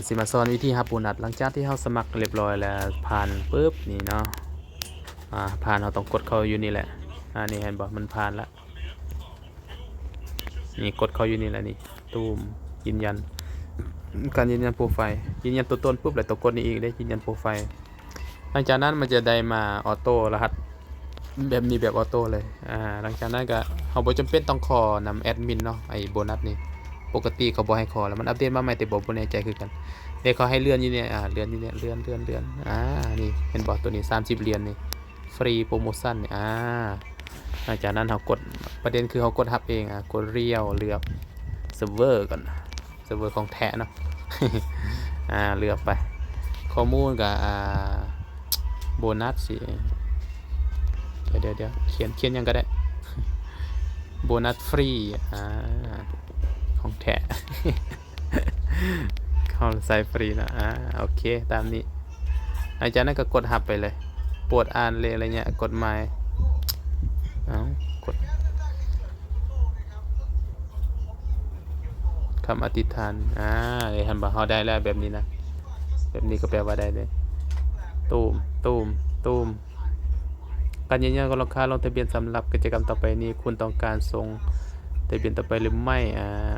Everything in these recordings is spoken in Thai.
สิมาสอนวิธีรับโบนัสหลังจากที่เราสมัครเรียบร้อยแล้วผ่านปุ๊บนี่เนาะผ่านเราต้องกดเข้าอยู่นี่แหละนี่เห็นบ่มันผ่านละนี่กดเข้าอยู่นี่แหละนี่ตูมยืนยันการยืนยันโปรไฟล์ยืนยันตัวตนปุ๊บแล้วตัวกดนี่อีกได้ยืนยันโปรไฟล์หลังจากนั้นมันจะได้มาออโต้รหัสแบบนี้แบบออโต้เลยหลังจากนั้นก็เราบ่จำเป็นต้องขอนำแอดมินเนาะไอ้โบนัสนี่ปกติเขาบ่ให้ขอแล้วมันอัปเดตมาใหม่แต่บ่แน่ใจคือกันเดี๋ยวเขาให้เลื่อนอยู่เนี่ยเลื่อนอยู่เนี่ยเลื่อนนี่เห็นบ่ตัวนี้30เหรียญนี่ฟรีโปรโมชั่นนี่หลังจากนั้นเรากดประเด็นคือเขากดรับเองกดเรียวเลือกเซิร์ฟเวอร์ก่อนเซิร์ฟเวอร์ของแท้เนาะ เลือกไปข้อมูลกับโบนัสสิเดี๋ยวเขียนยังก็ได้ โบนัสฟรีของแท้ เข้าใส่ฟรีนะโอเคตามนี้หลังจากนั้นก็กดหับไปเลยปวดอ่านเลยอะไรเงี้ยกดไม้กดคำอธิษฐานเห็นบ่เขาได้แล้วแบบนี้นะแบบนี้ก็แปลว่าได้เลยตูมการยืนยันราคาลงทะเบียนสำหรับกิจกรรมต่อไปนี้คุณต้องการส่งทะเบียนต่อไปหรือไม่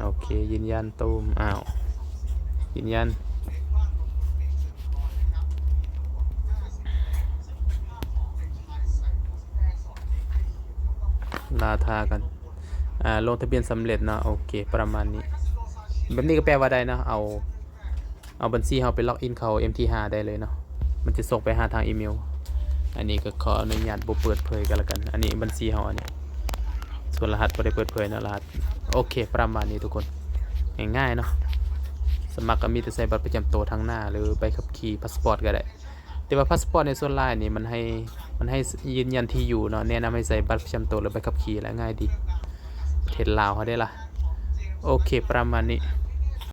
โอเคยืนยันตูมยืนยันลาทากันลงทะเบียนสำเร็จนะโอเคประมาณนี้แบบนี้ก็แปลว่าได้นะเอาบัญชีเราไปล็อกอินเข้า MT5 ได้เลยเนาะมันจะส่งไปหาทางอีเมลอันนี้ก็ขออนุญาตบ่เปิดเผยกันแล้วกันอันนี้บัญชีเราอันนี้ส่วนรหัสบ่ได้เปิดเผยนะรหัสโอเคประมาณนี้ทุกคนง่ายๆเนาะสมัครก็มีแต่ใส่บัตรประจำตัวทางหน้าหรือใบขับขี่พาสปอร์ตก็ได้แต่ว่าพาสปอร์ตในส่วนลายนี่มันให้ยืนยันที่อยู่เนาะแนะนำให้ใส่บัตรประจำตัวหรือใบขับขี่แล้วง่ายดีประเทศลาวเขาได้ล่ะโอเคประมาณนี้